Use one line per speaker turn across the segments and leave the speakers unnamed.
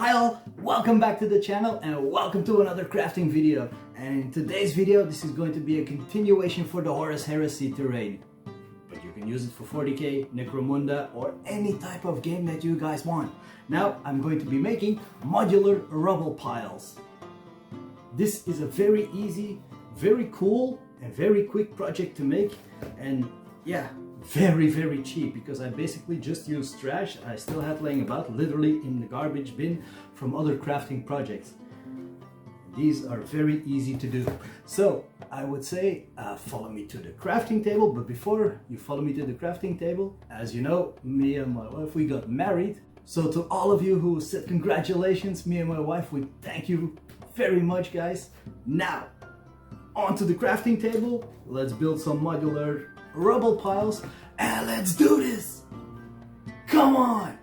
Hi all, welcome back to the channel and welcome to another crafting video. And in today's video this is going to be a continuation for the Horus Heresy terrain. But you can use it for 40k, Necromunda or any type of game that you guys want. Now I'm going to be making modular rubble piles. This is a very easy, very cool and very quick project to make, and yeah, very cheap, because I basically just used trash I still had laying about, literally in the garbage bin from other crafting projects. These are very easy to do. So I would say follow me to the crafting table, but before you follow me to the crafting table, as you know, me and my wife, we got married. So to all of you who said congratulations, me and my wife, we thank you very much, guys. Now onto the crafting table, let's build some modular rubble piles and let's do this! Come on!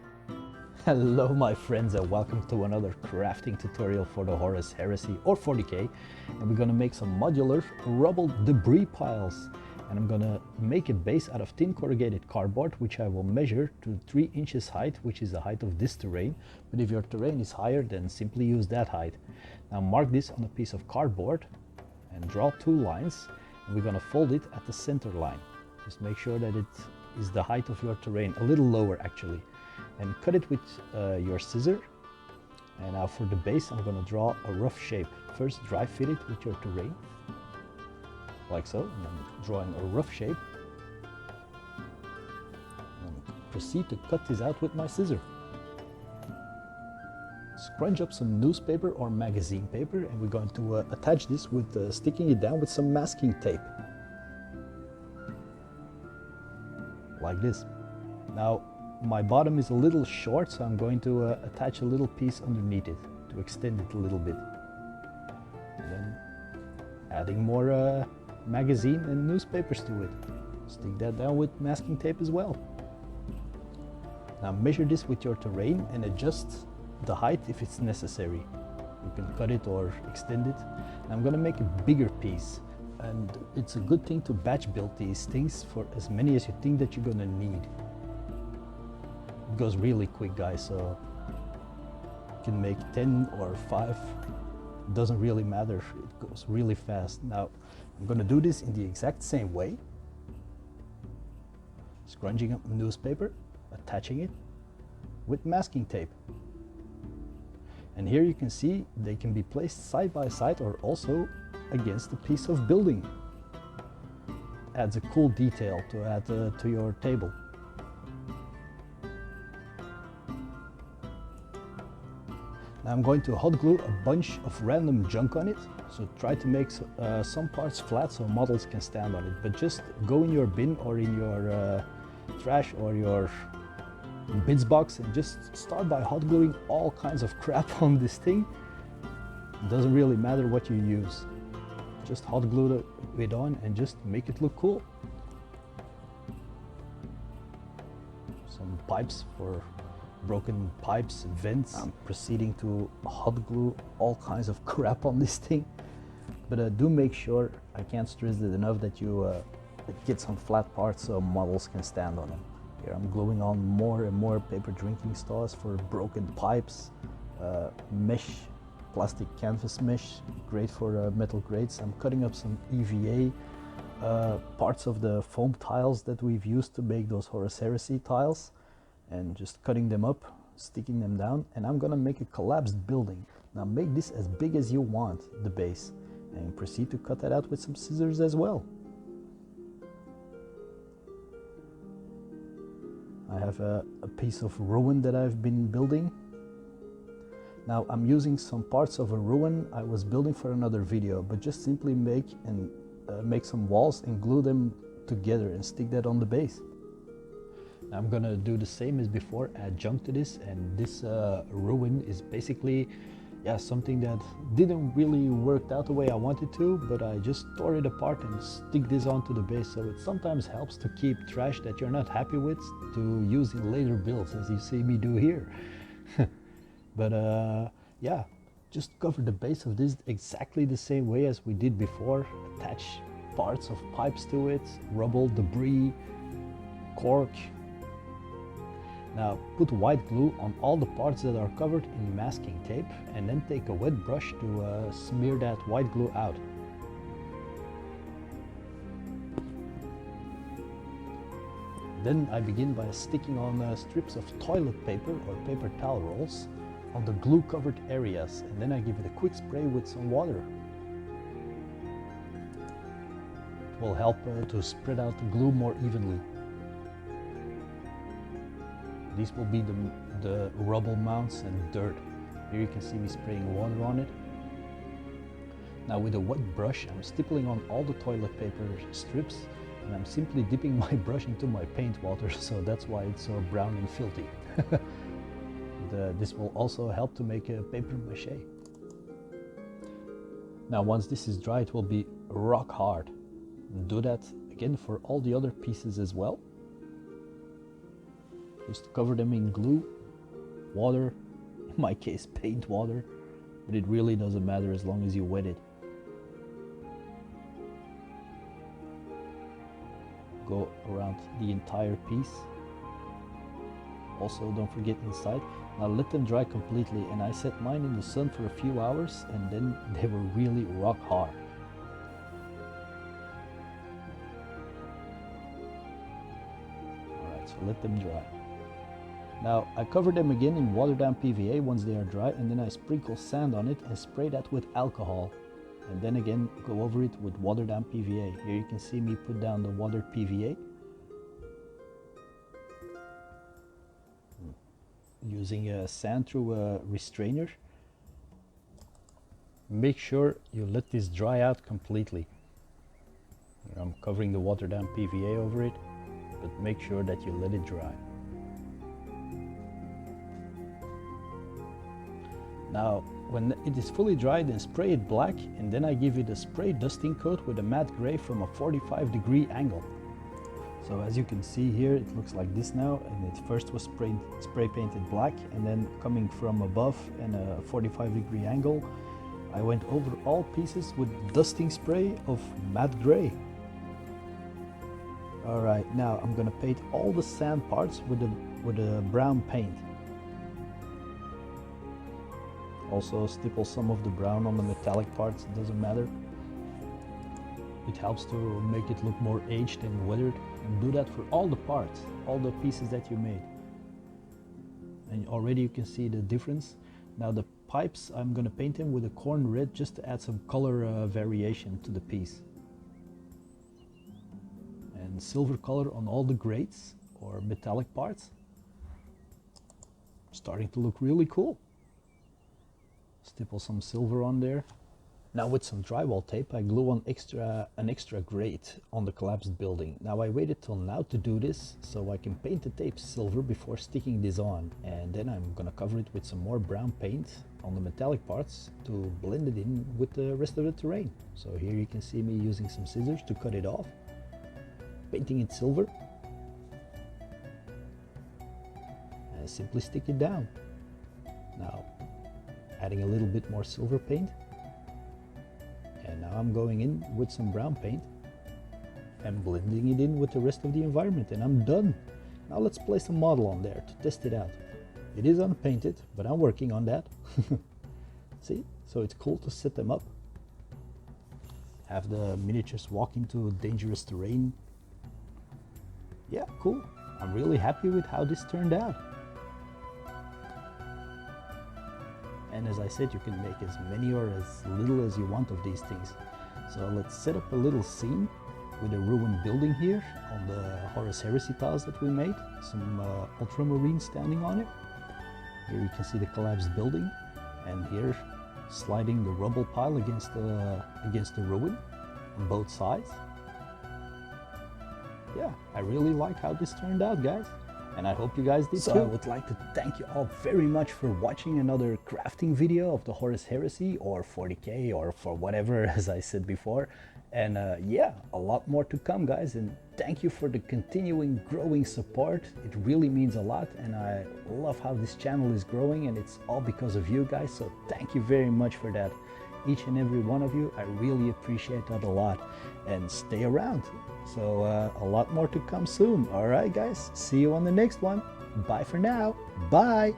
Hello my friends and welcome to another crafting tutorial for the Horus Heresy or 40k, and we're gonna make some modular rubble debris piles, and I'm gonna make a base out of thin corrugated cardboard, which I will measure to 3 inches height, which is the height of this terrain. But if your terrain is higher, then simply use that height. Now mark this on a piece of cardboard and draw 2 lines, and we're gonna fold it at the center line. Just make sure that it is the height of your terrain, a little lower actually, and cut it with your scissor. And now for the base I'm gonna draw a rough shape. First dry fit it with your terrain, like so, and I'm drawing a rough shape. And proceed to cut this out with my scissor. Scrunch up some newspaper or magazine paper, and we're going to attach this with sticking it down with some masking tape. Like this. Now my bottom is a little short, so I'm going to attach a little piece underneath it to extend it a little bit. And then adding more magazine and newspapers to it. Stick that down with masking tape as well. Now measure this with your terrain and adjust the height if it's necessary. You can cut it or extend it. And I'm gonna make a bigger piece, and it's a good thing to batch build these things for as many as you think that you're gonna need. It goes really quick, guys, so you can make 10 or 5, it doesn't really matter, it goes really fast. Now I'm gonna do this in the exact same way, scrunching up newspaper, attaching it with masking tape. And here you can see they can be placed side by side or also against a piece of building. Adds a cool detail to add to your table. Now I'm going to hot glue a bunch of random junk on it, so try to make some parts flat so models can stand on it, but just go in your bin or in your trash or your bits box and just start by hot gluing all kinds of crap on this thing. It doesn't really matter what you use. Just hot glue it on and just make it look cool. Some pipes for broken pipes, vents. I'm proceeding to hot glue all kinds of crap on this thing. But do make sure, I can't stress it enough, that you get some flat parts so models can stand on them. Here I'm gluing on more and more paper drinking straws for broken pipes, mesh, plastic canvas mesh, great for metal grates. I'm cutting up some EVA, parts of the foam tiles that we've used to make those Horus Heresy tiles, and just cutting them up, sticking them down, and I'm gonna make a collapsed building. Now make this as big as you want, the base, and proceed to cut that out with some scissors as well. I have a piece of ruin that I've been building. Now I'm using some parts of a ruin I was building for another video, but just simply make some walls and glue them together and stick that on the base. Now I'm gonna do the same as before, add junk to this, and this ruin is basically something that didn't really work out the way I wanted to, but I just tore it apart and stick this onto the base, so it sometimes helps to keep trash that you're not happy with to use in later builds, as you see me do here. But yeah, just cover the base of this exactly the same way as we did before. Attach parts of pipes to it, rubble, debris, cork. Now put white glue on all the parts that are covered in masking tape and then take a wet brush to smear that white glue out. Then I begin by sticking on strips of toilet paper or paper towel rolls on the glue covered areas, and then I give it a quick spray with some water. It will help to spread out the glue more evenly. These will be the rubble mounts and dirt. Here you can see me spraying water on it. Now with a wet brush I'm stippling on all the toilet paper strips, and I'm simply dipping my brush into my paint water, so that's why it's so brown and filthy. This will also help to make a paper mache. Now once this is dry, it will be rock hard. Do that again for all the other pieces as well. Just cover them in glue, water, in my case paint water, but it really doesn't matter as long as you wet it. Go around the entire piece. Also don't forget inside. Now let them dry completely, and I set mine in the sun for a few hours and then they were really rock hard. Alright, so let them dry. Now I cover them again in watered down PVA once they are dry, and then I sprinkle sand on it and spray that with alcohol. And then again go over it with watered down PVA. Here you can see me put down the watered PVA. Using sand through a restrainer. Make sure you let this dry out completely. I'm covering the watered down PVA over it, but make sure that you let it dry. Now when it is fully dry, then spray it black, and then I give it a spray dusting coat with a matte gray from a 45-degree angle. So as you can see here, it looks like this now, and it first was spray painted black, and then coming from above and a 45-degree angle, I went over all pieces with dusting spray of matte gray. Alright, now I'm gonna paint all the sand parts with a brown paint. Also stipple some of the brown on the metallic parts, it doesn't matter. It helps to make it look more aged and weathered, and do that for all the parts, all the pieces that you made. And already you can see the difference. Now the pipes, I'm gonna paint them with a corn red just to add some color variation to the piece. And silver color on all the grates or metallic parts. Starting to look really cool. Stipple some silver on there. Now with some drywall tape I glue on an extra grate on the collapsed building. Now I waited till now to do this so I can paint the tape silver before sticking this on, and then I'm gonna cover it with some more brown paint on the metallic parts to blend it in with the rest of the terrain. So here you can see me using some scissors to cut it off, painting it silver, and simply stick it down. Now adding a little bit more silver paint, and now I'm going in with some brown paint and blending it in with the rest of the environment, and I'm done. Now let's place a model on there to test it out. It is unpainted, but I'm working on that. See, so it's cool to set them up, have the miniatures walk into dangerous terrain. Yeah, cool. I'm really happy with how this turned out. And as I said, you can make as many or as little as you want of these things. So let's set up a little scene with a ruined building here on the Horus Heresy tiles that we made. Some ultramarine standing on it. Here you can see the collapsed building, and here sliding the rubble pile against the ruin on both sides. Yeah, I really like how this turned out, guys. And I hope you guys did too. I would like to thank you all very much for watching another crafting video of the Horus Heresy, or 40k, or for whatever, as I said before. And yeah, a lot more to come, guys. And thank you for the continuing growing support. It really means a lot, and I love how this channel is growing, and it's all because of you guys. So thank you very much for that, each and every one of you. I really appreciate that a lot, and stay around. So a lot more to come soon. All right, guys, see you on the next one. Bye for now. Bye.